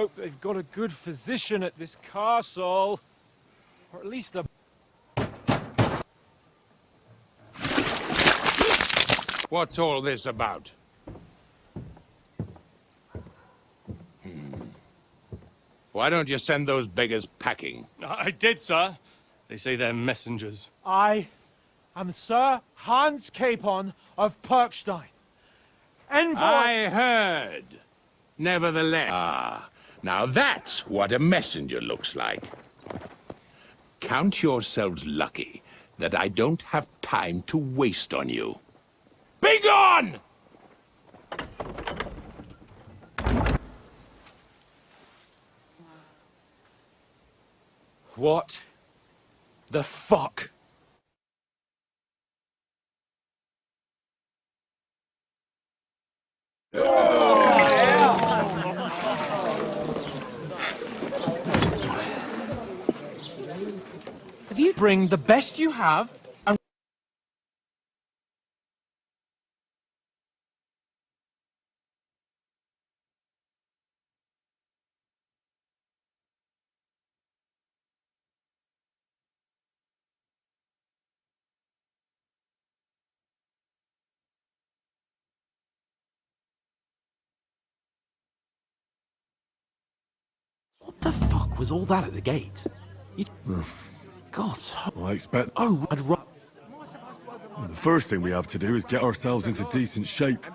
hope they've got a good physician at this castle. Or at least a... What's all this about? Why don't you send those beggars packing? I did, sir. They say they're messengers. I am Sir Hans Capon of Perkstein. Envoy... I heard. Nevertheless. Ah, now that's what a messenger looks like. Count yourselves lucky that I don't have time to waste on you. Be gone! What the fuck? If you bring the best you have and... What the fuck was all that at the gate? God, I expect... oh, I'd run. The first thing we have to do is get ourselves into decent shape.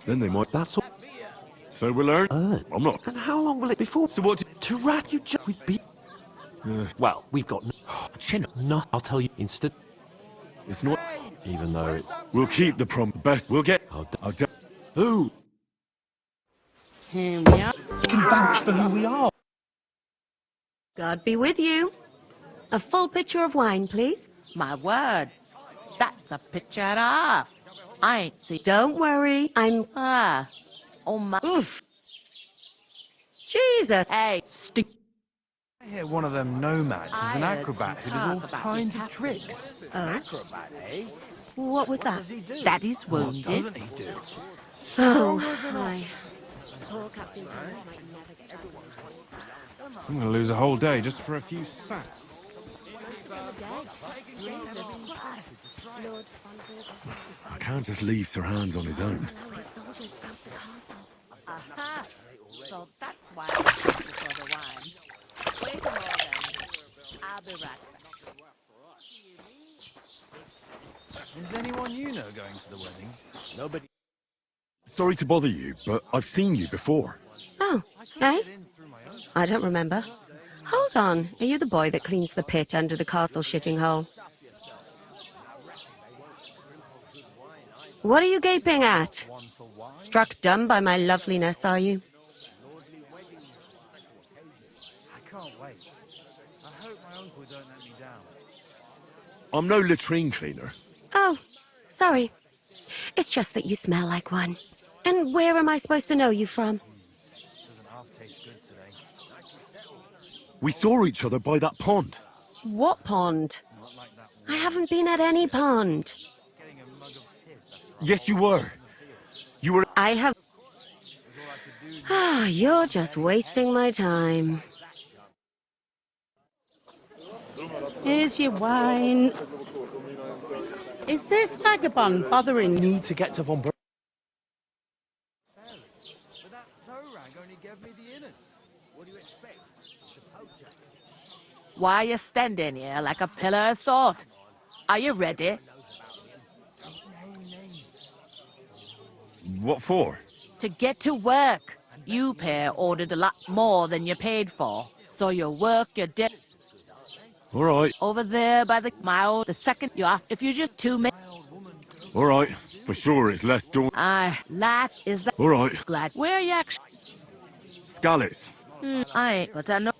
Then they might... That's all. So we'll learn. I'm not... And how long will it be for? So what... To rat you just... We'd be... Well, we've got... Chin. No, I'll tell you instant. It's not... Even though it... We'll keep the best. We'll get... Food. Here we are. You can vouch for who we are. God be with you. A full pitcher of wine, please. My word. That's a picture and a half. I ain't see... Don't worry, I'm... Ah. Oh my... Oof. Jesus. Hey, I hear one of them nomads is an acrobat who does all kinds of tricks. Oh? Acrobat, eh? What was that? That is What wounded. doesn't he do? So, hi. Poor Captain Thomas might never get everyone. I'm gonna lose a whole day just for a few sacks. I can't just leave Sir Hans on his own. Aha. So that's why I asked you for the wine. Wait a moment. I'll be right back. Is anyone you know going to the wedding? Nobody. Sorry to bother you, but I've seen you before. Oh, eh? I don't remember. Hold on, are you the boy that cleans the pit under the castle shitting hole? What are you gaping at? Struck dumb by my loveliness, are you? I can't wait. I hope my uncle don't let me down. I'm no latrine cleaner. Oh, sorry. It's just that you smell like one. And where am I supposed to know you from? Doesn't half taste good today. We saw each other by that pond. What pond? I haven't been at any pond. Yes, you were. You were... I have... Ah, you're just wasting my time. Here's your wine. Is this vagabond bothering you? Need to get to Von Ber... Why are you standing here like a pillar of salt? Are you ready? What for? To get to work. You pair ordered a lot more than you paid for. So you work your day. All right. Over there by the mile, the second you're off. If you just 2 minutes. All right. For sure, it's less dawn. That is the... All right. Glad. Where are you actually? Scallots. I ain't, but I know.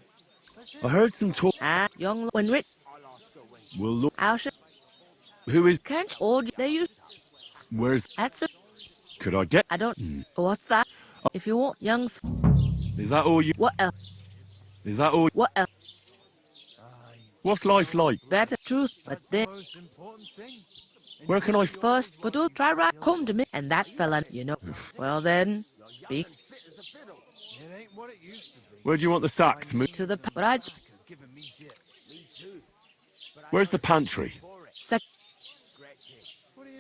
I heard some talk. Young when rich. We'll look. Ausha. Who is... Can't order. They use... Where's... That's a... Could I get... I don't... What's that? If you want youngs... Is that all you... What else? Is that all... What else? What's life like? Better truth, but then... Where can I... First, but do try right. Come to me. And that fella, you know. Well then, speak. ain't what it used to be. Where do you want the sacks? To the but I'd Where's the pantry? sec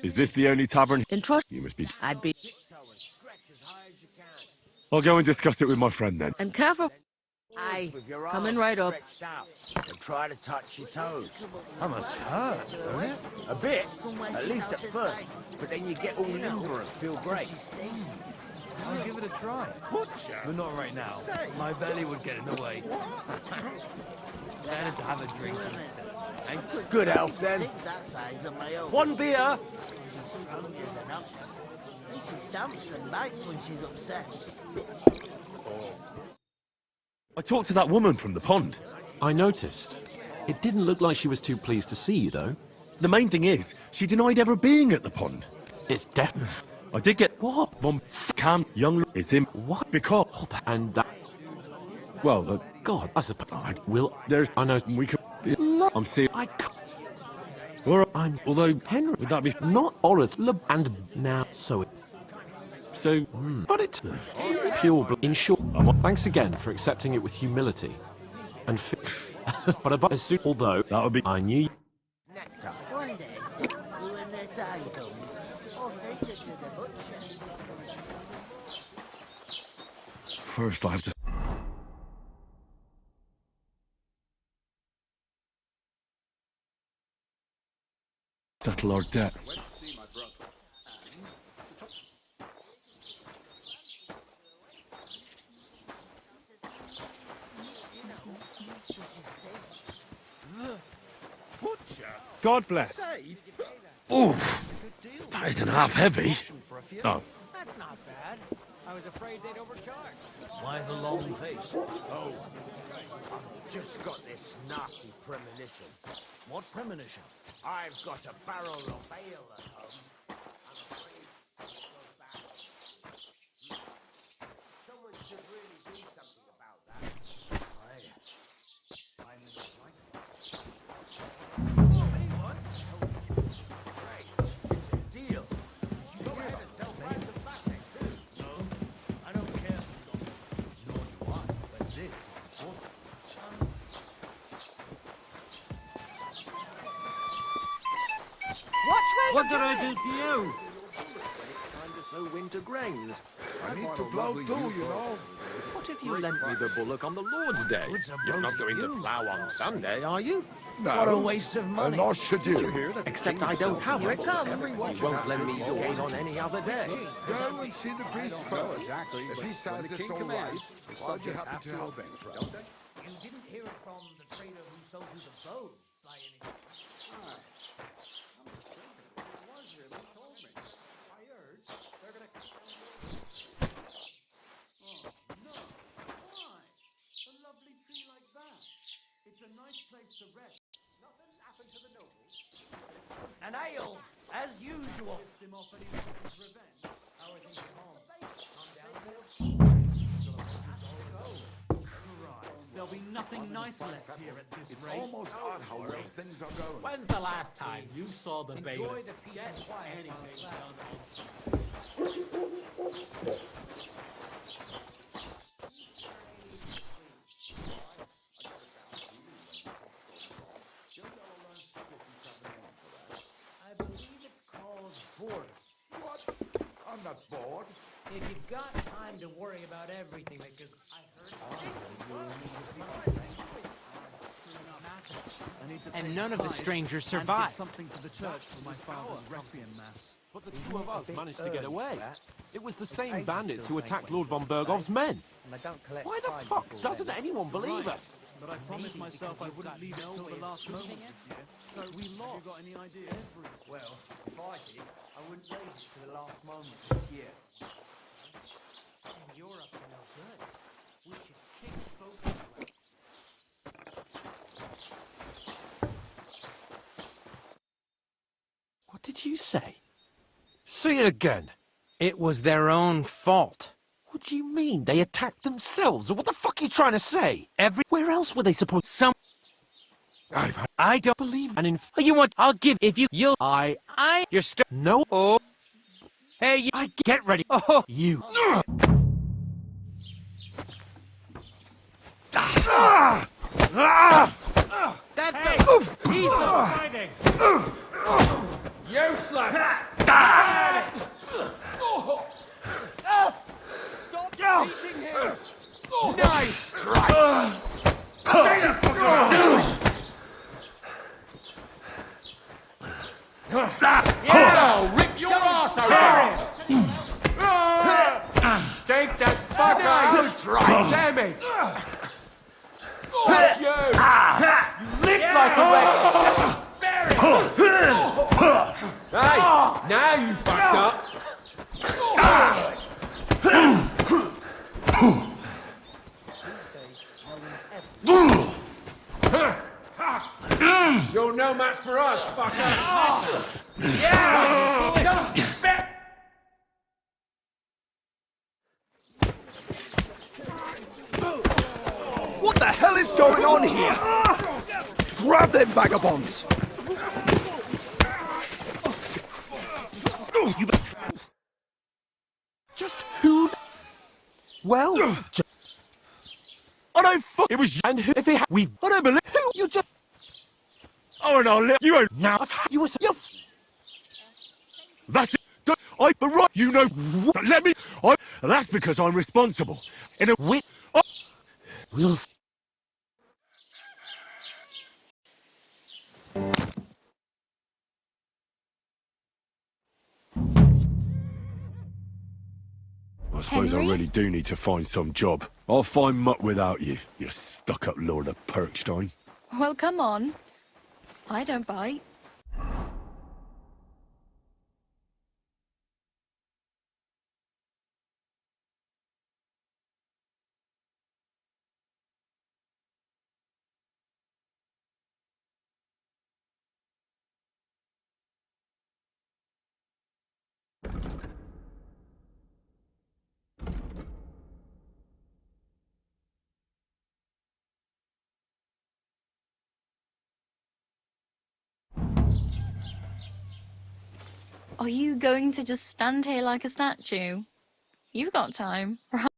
Is this the only tavern? in trust. You must be. I'd be I'll go and discuss it with my friend then. and careful. Aye, coming right up. And try to touch your toes. That must hurt, don't it? A bit, at least at first. But then you get all limber and feel great. I'll give it a try. But not right now. My belly would get in the way. Better to have a drink instead. Good health then. One beer. She stamps and bites when she's upset. I talked to that woman from the pond. I noticed. It didn't look like she was too pleased to see you, though. The main thing is, she denied ever being at the pond. It's definitely... I did get... What? Von Cam, young... It's him. What? Because... Oh, and that... Well, God, I suppose I will... There's... I know... We could... I'm seeing... I can't... Or I'm... Although... Henry, would that be... Not orator, and now... So... But it... Pure... In short... Thanks again for accepting it with humility. And... but about... Although... That would be... I knew... One day, when the time comes, I'll take her to the butcher. First, I have to... settle our debt. God bless. Oof. That isn't half heavy. Oh. That's not bad. I was afraid they'd overcharge. Why the long face? Oh, I've just got this nasty premonition. What premonition? I've got a barrel of ale at home. I'm afraid it goes bad. Someone should really do something about that. What did I do to you? Time to sow winter grains. I need to plough too, you know. What if you lent me the bullock on the Lord's Day? You're not going to plough on Sunday, are you? No. What a waste of money. And nor should you. Except I don't have Here it. it comes. You won't lend me yours on any other day. Go and see the priest first. Exactly. If he says it's all right, I'll be happy to help him. You didn't hear it from the trader who sold you the bow, by any chance? An ale, as usual. There'll be nothing nice left here at this rate. Almost odd how well things are going. When's the last time you saw the bailiff? Enjoy the peace and quiet. Anything I believe it's called bored. What? I'm not bored. If you've got time to worry about everything, because I heard... And none of the strangers survived. Something to the church for my father's requiem mass. But the two of us managed to get away. It was the same bandits who attacked Lord von Bergov's men. Why the fuck doesn't anyone believe us? But I promised myself I wouldn't leave it till the last moment this year. So we lost. Have you got any idea? Well, if I did, I wouldn't leave it to the last moment this year. And you're up to no good. We should kick both of you. What did you say? Say it again. It was their own fault. What do you mean? They attacked themselves? Or what the fuck are you trying to say? Where else were they supposed... I don't believe... And in... You want... I'll give... If you... You'll... You're still... No. Oh. Hey, you... Get ready. Oh. You... like a Hey, now you fucked up. You're no match for us, fucker. What the hell is going on here? Grab them vagabonds! Just who? Well, I don't fuck. It was you. And who? If they we. I don't believe who. You just. Oh, and I'll let you out. Now you were. That's it. But right, you know. Let me. That's because I'm responsible. In a we'll. I suppose Henry? I really do need to find some job. I'll find muck without you, you stuck-up Lord of Perkstein. Well, come on. I don't bite. Are you going to just stand here like a statue? You've got time, right?